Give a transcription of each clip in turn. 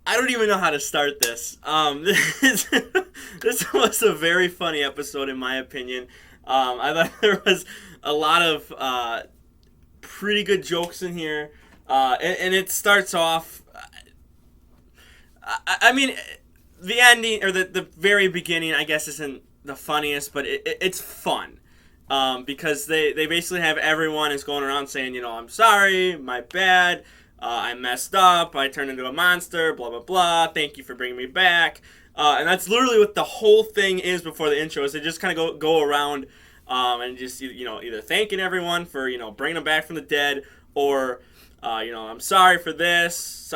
I don't even know how to start this. This was a very funny episode, in my opinion. I thought there was a lot of pretty good jokes in here, and it starts off. I mean, the ending or the very beginning, I guess, isn't the funniest, but it's fun. Because they basically have everyone is going around saying, I'm sorry, my bad, I messed up, I turned into a monster, blah, blah, blah, thank you for bringing me back. And that's literally what the whole thing is before the intro, is they just kind of go around and just, either thanking everyone for, bringing them back from the dead, or, I'm sorry for this,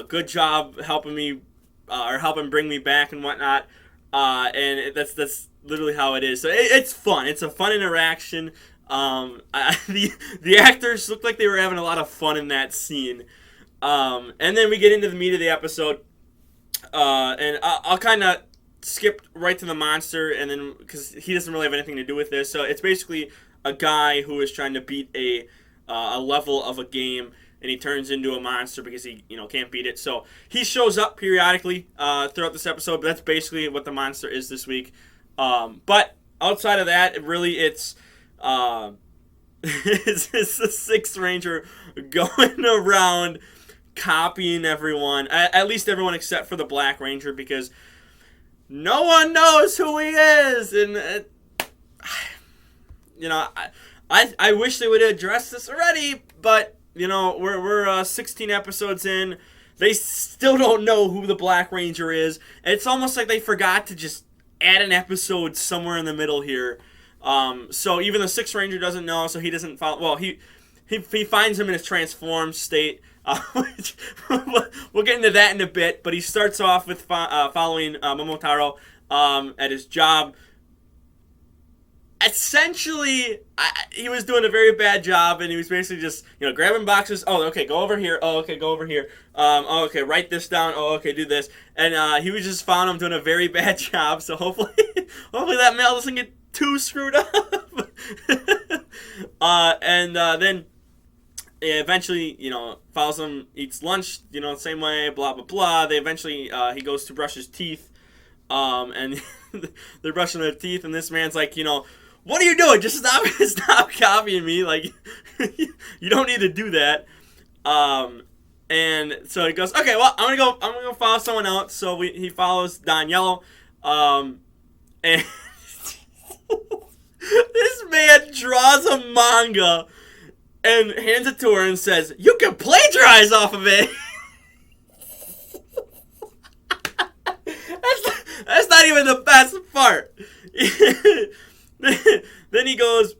good job helping me, or helping bring me back and whatnot. And that's literally how it is. So it's fun. It's a fun interaction. The actors looked like they were having a lot of fun in that scene. And then we get into the meat of the episode. And I'll kind of skip right to the monster, and then because he doesn't really have anything to do with this. So it's basically a guy who is trying to beat a level of a game, and he turns into a monster because he can't beat it. So he shows up periodically throughout this episode, but that's basically what the monster is this week. But outside of that, it's it's the Sixth Ranger going around copying everyone, at least everyone except for the Black Ranger, because no one knows who he is. And I wish they would have addressed this already, but we're 16 episodes in. They still don't know who the Black Ranger is. It's almost like they forgot to just add an episode somewhere in the middle here. So even the Sixth Ranger doesn't know, so he doesn't follow. Well, he finds him in his transformed state. We'll get into that in a bit, but he starts off with following Momotaro at his job. Essentially, he was doing a very bad job, and he was basically just, grabbing boxes. Oh, okay, go over here. Oh, okay, go over here. Oh, okay, write this down. Oh, okay, do this. And he was just found him doing a very bad job. So hopefully that mail doesn't get too screwed up. And then eventually, follows him, eats lunch, same way, blah, blah, blah. They eventually, he goes to brush his teeth, and they're brushing their teeth, and this man's like, what are you doing? Just stop copying me. Like, you don't need to do that. And so he goes, okay, well, I'm gonna go follow someone else. So he follows Don Yellow, and this man draws a manga and hands it to her and says, "You can plagiarize off of it." That's not even the best part. Then he goes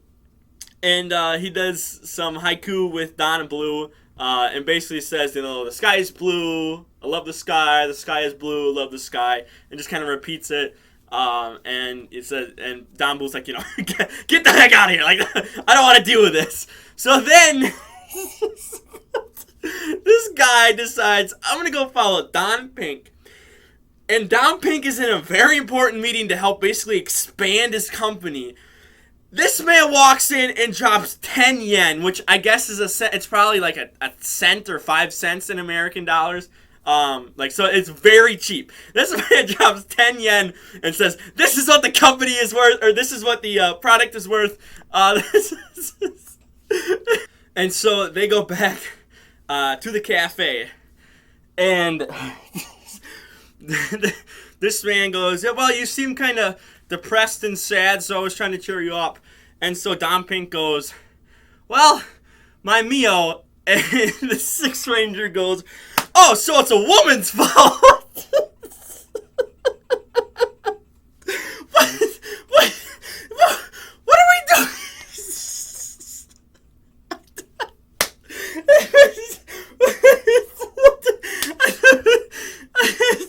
and he does some haiku with Don and Blue, and basically says, the sky is blue, I love the sky is blue, I love the sky, and just kind of repeats it. And it says, and Don Blue's like, get the heck out of here! Like, I don't want to deal with this. So then this guy decides, I'm gonna go follow Don Pink. And Don Pink is in a very important meeting to help basically expand his company. This man walks in and drops 10 yen, which I guess is it's probably like a cent or 5 cents in American dollars. So it's very cheap. This man drops 10 yen and says, "This is what the company is worth," or "This is what the product is worth." And so they go back to the cafe, and this man goes, "Yeah, well, you seem kind of depressed and sad, so I was trying to cheer you up." And so Don Pink goes, "Well, my Mio," and the Sixth Ranger goes, "Oh, so it's a woman's fault." What are we doing?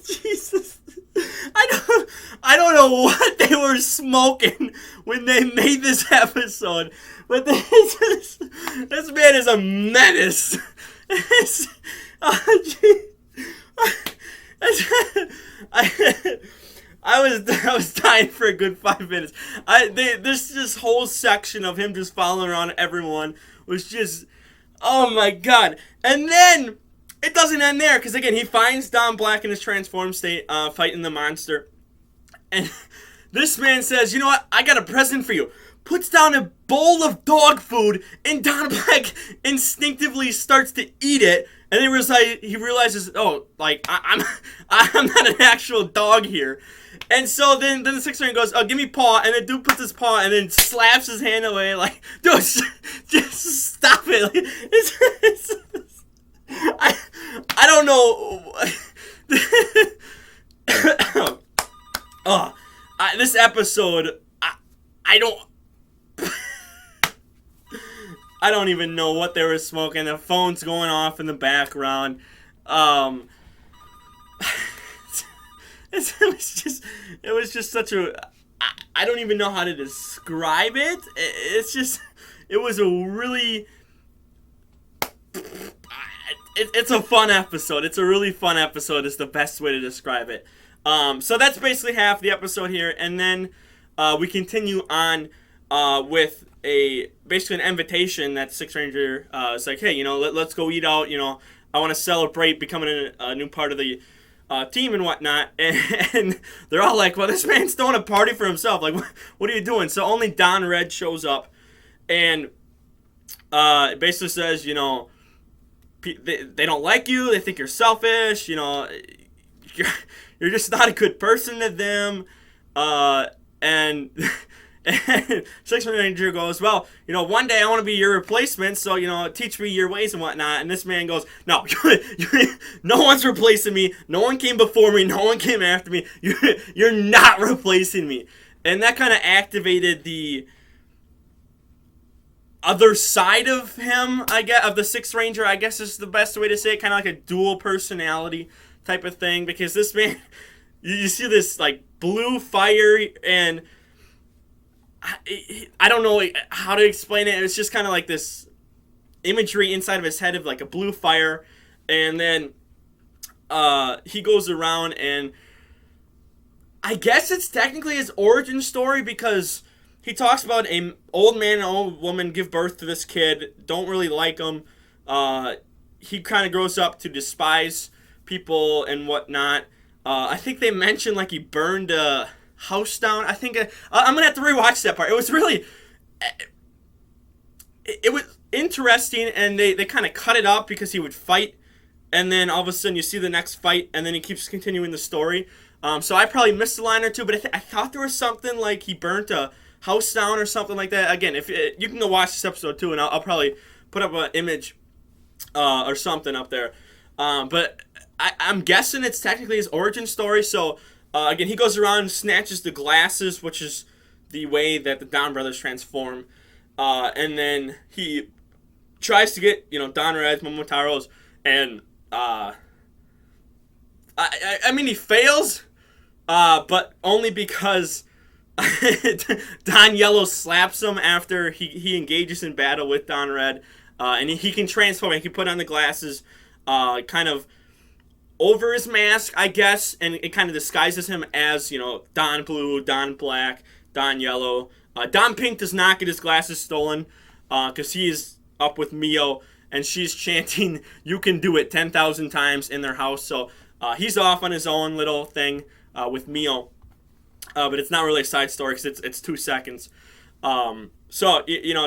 Jesus. I don't know what they were smoking when they made this episode, but this man is a menace. I was dying for a good 5 minutes. This whole section of him just following around everyone was just, oh my god. And then it doesn't end there, because again, he finds Don Black in his transformed state, fighting the monster. And this man says, you know what, I got a present for you. Puts down a bowl of dog food, and Don Black instinctively starts to eat it. And then he realizes, oh, like, I'm not an actual dog here. And so then the Sixth Ranger goes, oh, give me paw. And the dude puts his paw and then slaps his hand away. Like, dude, just stop it. Like, I don't know. This episode, I don't even know what they were smoking. The phone's going off in the background. It was just such a, I don't even know how to describe it. It was a really, it's a fun episode. It's a really fun episode is the best way to describe it. So that's basically half the episode here, and then we continue on with basically an invitation that Sixth Ranger is like, hey, let's go eat out. I want to celebrate becoming a new part of the team and whatnot. And they're all like, well, this man's throwing a party for himself. Like, what are you doing? So only Don Red shows up, and it basically says, they don't like you. They think you're selfish. You're just not a good person to them. And Sixth Ranger goes, well, one day I want to be your replacement, so, teach me your ways and whatnot. And this man goes, no, no one's replacing me. No one came before me. No one came after me. You're not replacing me. And that kind of activated the other side of him, I guess, of the Sixth Ranger, I guess is the best way to say it. Kind of like a dual personality type of thing, because this man, you see this like blue fire, and I don't know how to explain it. It's just kind of like this imagery inside of his head of like a blue fire, and then he goes around, and I guess it's technically his origin story, because he talks about an old man and old woman give birth to this kid, don't really like him. He kind of grows up to despise people and whatnot. I think they mentioned like he burned a house down. I think I'm gonna have to rewatch that part. It was really, it was interesting, and they kind of cut it up because he would fight, and then all of a sudden you see the next fight, and then he keeps continuing the story. So I probably missed a line or two, but I thought there was something like he burnt a house down or something like that. Again, if you can go watch this episode too, and I'll probably put up an image or something up there. But I'm guessing it's technically his origin story. So again, he goes around and snatches the glasses, which is the way that the DonBrothers transform, and then he tries to get Don Red's, Momotaro's, and I mean he fails, but only because Don Yellow slaps him after he engages in battle with Don Red, and he can transform. He can put on the glasses, kind of over his mask, I guess, and it kind of disguises him as Don Blue, Don Black, Don Yellow. Don Pink does not get his glasses stolen, because he is up with Mio, and she's chanting "You can do it" 10,000 times in their house. So he's off on his own little thing with Mio. But it's not really a side story because it's 2 seconds. So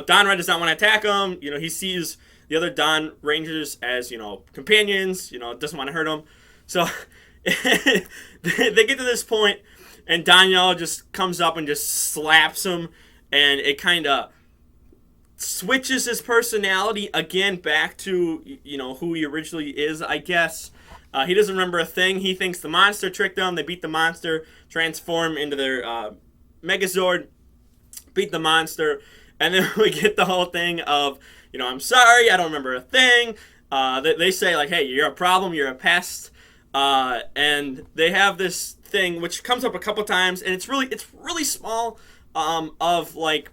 Don Red does not want to attack him. He sees the other Don Rangers as companions. Doesn't want to hurt them. So they get to this point, and Don Yellow just comes up and just slaps him, and it kind of switches his personality again back to who he originally is, I guess. He doesn't remember a thing. He thinks the monster tricked him. They beat the monster, transform into their Megazord, beat the monster, and then we get the whole thing of, I'm sorry, I don't remember a thing. They say, like, hey, you're a problem, you're a pest. And they have this thing, which comes up a couple times, and it's really small, of, like,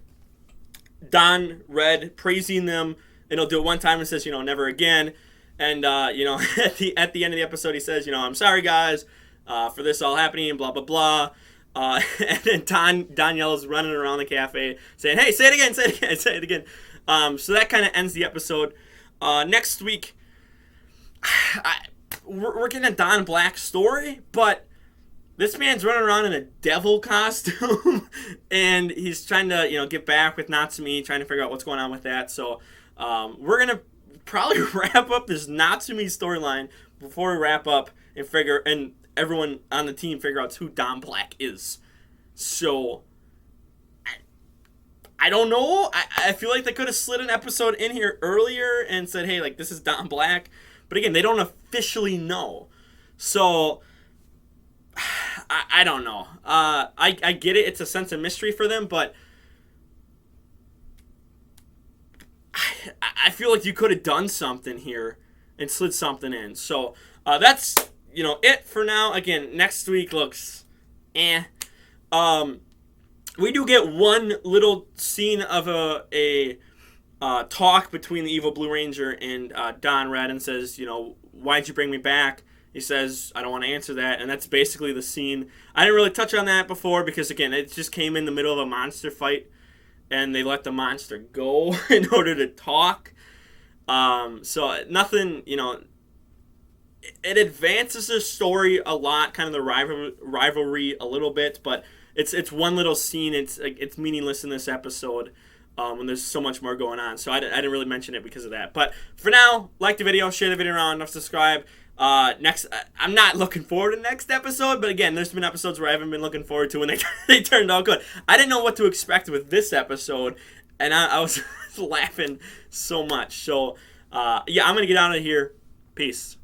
Don Red praising them, and he'll do it one time and says, never again. And, at the end of the episode, he says, I'm sorry, guys, for this all happening, blah, blah, blah. And then Don Yellow's running around the cafe saying, hey, say it again, say it again, say it again. So that kind of ends the episode. Next week, we're getting a Don Black story, but this man's running around in a devil costume, and he's trying to, get back with Natsumi, trying to figure out what's going on with that. So we're going to probably wrap up this Natsumi storyline before we wrap up and everyone on the team figure out who Don Black is. So I don't know. I feel like they could have slid an episode in here earlier and said, hey, like, this is Don Black. But again, they don't officially know. So I don't know. I get it. It's a sense of mystery for them, but I feel like you could have done something here and slid something in. So that's, it for now. Again, next week looks eh. We do get one little scene of a talk between the evil Blue Ranger and Don Red, and says, why'd you bring me back? He says, I don't want to answer that, and that's basically the scene. I didn't really touch on that before because, again, it just came in the middle of a monster fight, and they let the monster go in order to talk. So nothing, it advances the story a lot, kind of the rivalry a little bit, but it's one little scene. It's meaningless in this episode. When there's so much more going on. So I didn't really mention it because of that. But for now, like the video, share the video around, subscribe. I'm not looking forward to the next episode, but again, there's been episodes where I haven't been looking forward to when they turned out good. I didn't know what to expect with this episode, and I was laughing so much. So, I'm going to get out of here. Peace.